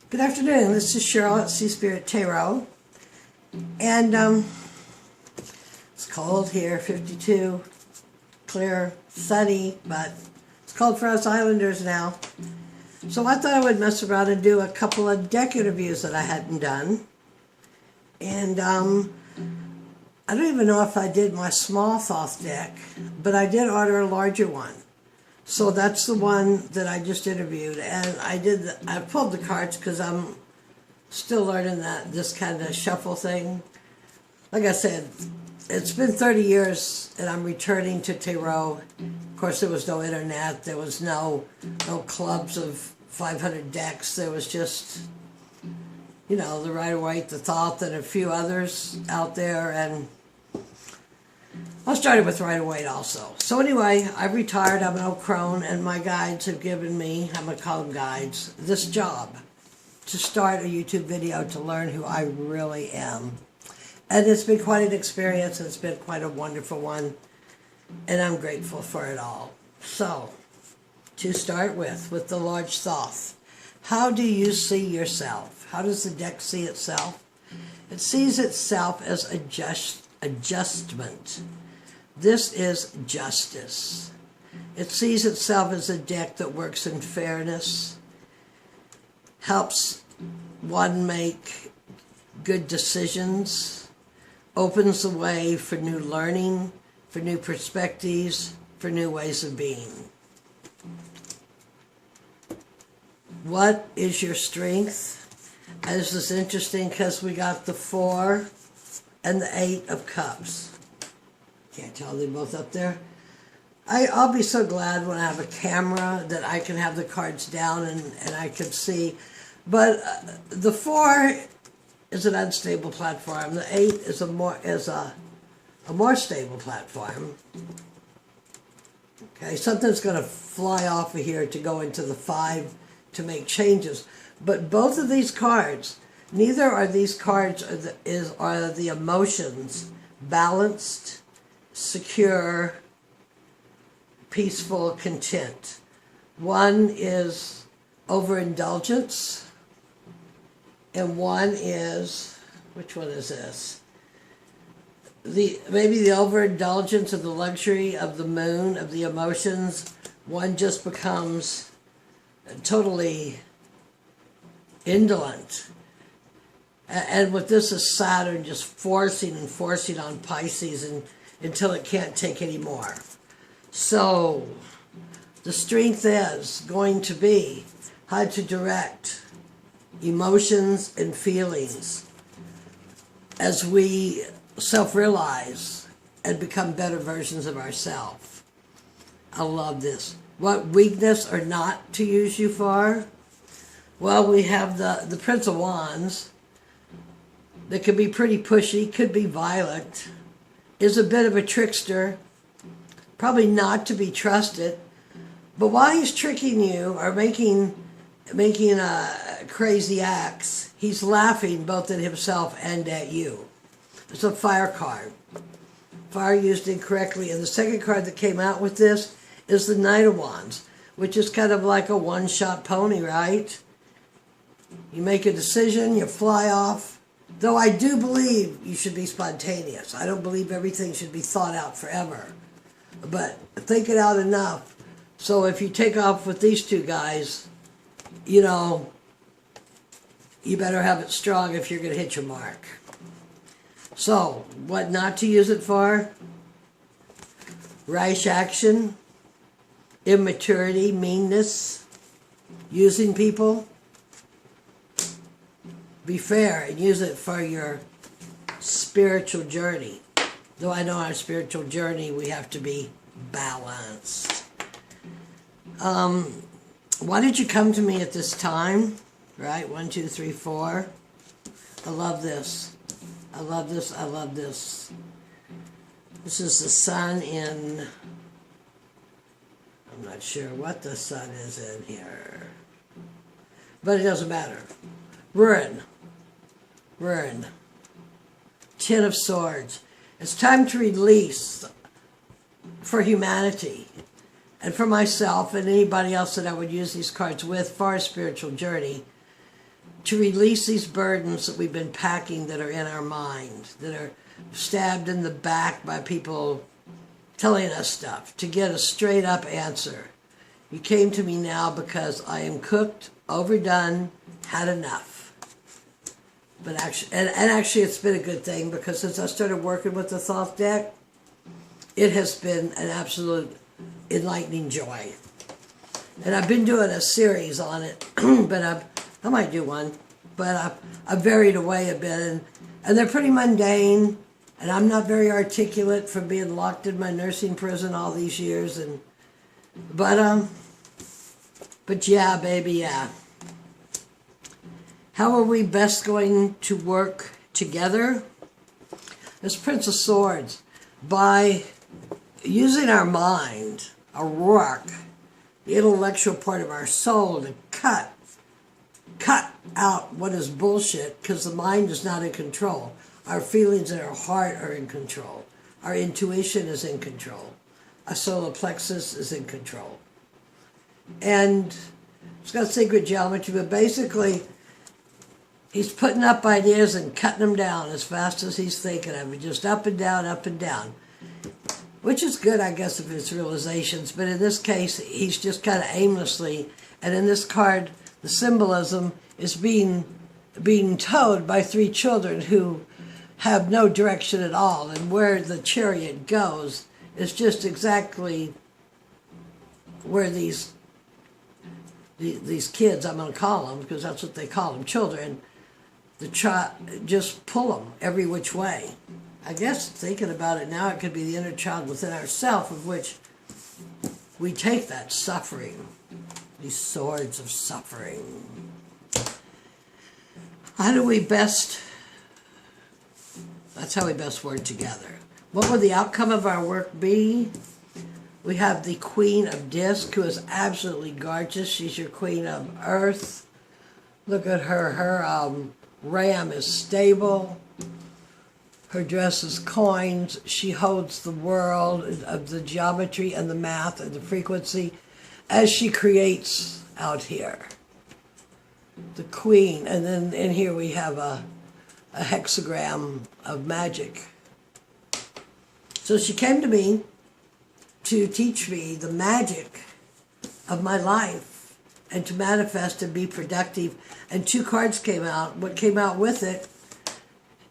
Good afternoon. This is Cheryl at Sea Spirit Tarot. And it's cold here, 52, clear, sunny, but it's cold for us Islanders now. So I thought I would mess around and do a couple of deck interviews that I hadn't done. And I don't even know if I did my small Thoth deck, but I did order a larger one. So that's the one that I just interviewed, and I pulled the cards because I'm still learning this kind of shuffle thing. Like I said, it's been 30 years and I'm returning to tarot. Of course, there was no internet, there was no clubs of 500 decks. There was just, the Rider-Waite, the Thoth, and a few others out there, and I started with Rider-Waite also. So anyway, I've retired, I'm an old crone, and my guides have given me, I'm going to call them guides, this job to start a YouTube video to learn who I really am. And it's been quite an experience, and it's been quite a wonderful one, and I'm grateful for it all. So, to start with the large Thoth, how do you see yourself? How does the deck see itself? It sees itself as adjustment. This is justice. It sees itself as a deck that works in fairness, helps one make good decisions, opens the way for new learning, for new perspectives, for new ways of being. What is your strength? And this is interesting because we got the 4 and the 8 of Cups. Can't tell, they're both up there. I'll be so glad when I have a camera that I can have the cards down and I can see. But the 4 is an unstable platform. The 8 is a more stable platform. Okay, something's going to fly off of here to go into the 5 to make changes. But both of these cards, neither are these cards are the emotions balanced, secure, peaceful, content. One is overindulgence, and one is, which one is this? Maybe the overindulgence of the luxury of the moon, of the emotions. One just becomes totally indolent. And with this is Saturn just forcing and forcing on Pisces until it can't take any more. So the strength is going to be how to direct emotions and feelings as we self-realize and become better versions of ourselves. I love this. What weakness or not to use you for? Well, we have the Prince of Wands that can be pretty pushy, could be violent, is a bit of a trickster, probably not to be trusted. But while he's tricking you or making crazy acts, he's laughing both at himself and at you. It's a fire card. Fire used incorrectly. And the second card that came out with this is the Knight of Wands, which is kind of like a one-shot pony, right? You make a decision, you fly off. Though I do believe you should be spontaneous. I don't believe everything should be thought out forever. But think it out enough. So if you take off with these two guys, you better have it strong if you're going to hit your mark. So, what not to use it for? Rash action, immaturity, meanness, using people. Be fair and use it for your spiritual journey. Though I know our spiritual journey, we have to be balanced. Why did you come to me at this time? Right? 1, 2, 3, 4. I love this. I love this. I love this. This is the sun in... I'm not sure what the sun is in here. But it doesn't matter. Ruin. Ruin. 10 of Swords. It's time to release for humanity and for myself and anybody else that I would use these cards with for a spiritual journey to release these burdens that we've been packing that are in our mind, that are stabbed in the back by people telling us stuff, to get a straight up answer. You came to me now because I am cooked, overdone, had enough. But actually, and actually it's been a good thing, because since I started working with the Thoth deck, it has been an absolute enlightening joy. And I've been doing a series on it, but I might do one, but I've varied away a bit, and they're pretty mundane, and I'm not very articulate from being locked in my nursing prison all these years, but yeah, baby, yeah. How are we best going to work together? As Prince of Swords, by using our mind, our rock, the intellectual part of our soul, to cut out what is bullshit, because the mind is not in control. Our feelings and our heart are in control. Our intuition is in control. Our solar plexus is in control. And it's got sacred geometry, but basically he's putting up ideas and cutting them down as fast as he's thinking of it, just up and down, which is good, I guess, of his realizations. But in this case, he's just kind of aimlessly, and in this card, the symbolism is being towed by three children who have no direction at all, and where the chariot goes is just exactly where these kids, I'm going to call them, because that's what they call them, children, just pull them every which way. I guess thinking about it now, it could be the inner child within ourselves, of which we take that suffering, these swords of suffering. How do we best, that's how we best work together. What would the outcome of our work be? We have the Queen of Disc, who is absolutely gorgeous. She's your Queen of Earth. Look at her. Her ram is stable. Her dress is coins. She holds the world of the geometry and the math and the frequency as she creates out here. The Queen. And then in here we have a hexagram of magic. So she came to me to teach me the magic of my life and to manifest and be productive. And two cards came out. What came out with it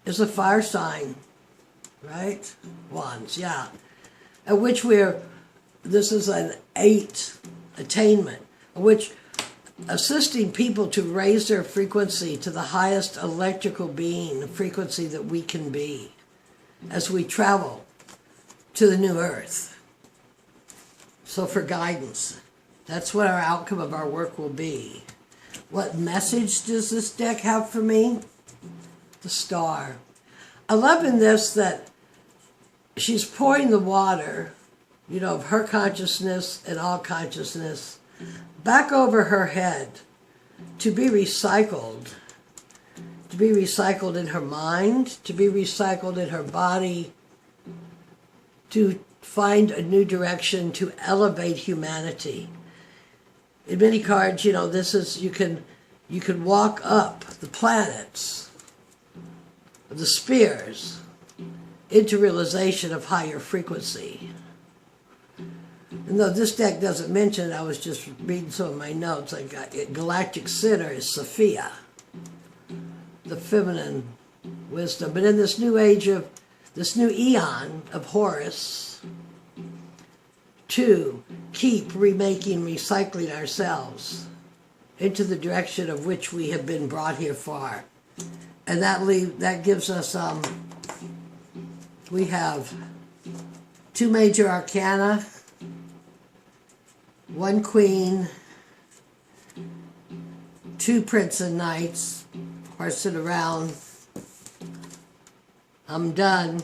is a fire sign, right? Wands, yeah. At which this is an 8 attainment, which assisting people to raise their frequency to the highest electrical being, the frequency that we can be as we travel to the new earth. So for guidance, that's what our outcome of our work will be. What message does this deck have for me? The Star. I love in this that she's pouring the water, of her consciousness and all consciousness back over her head to be recycled. To be recycled in her mind, to be recycled in her body, to find a new direction, to elevate humanity. In many cards, this is, you can walk up the planets, the spheres, into realization of higher frequency. And though this deck doesn't mention it, I was just reading some of my notes. I got galactic center is Sophia, the feminine wisdom. But in this new age of, this new eon of Horus, to keep remaking, recycling ourselves into the direction of which we have been brought here for. And that gives us, we have 2 major arcana, 1 queen, 2 prince and knights, horsing around. I'm done.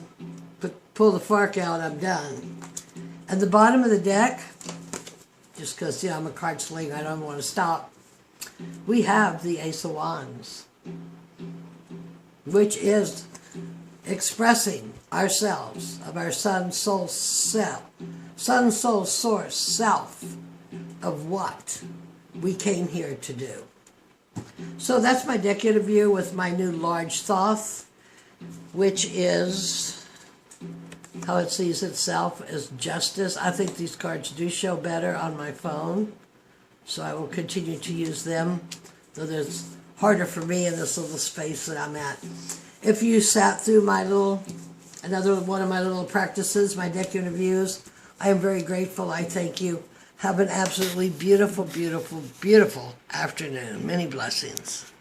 Pull the fork out, I'm done. At the bottom of the deck, just because, I'm a card slinger, I don't want to stop, we have the Ace of Wands, which is expressing ourselves of our sun, soul, self, sun, soul, source, self, of what we came here to do. So that's my deck interview with my new large Thoth, which is how it sees itself as justice. I think these cards do show better on my phone, so I will continue to use them, though it's harder for me in this little space that I'm at. If you sat through another one of my little practices, my deck interviews, I am very grateful. I thank you. Have an absolutely beautiful, beautiful, beautiful afternoon. Many blessings.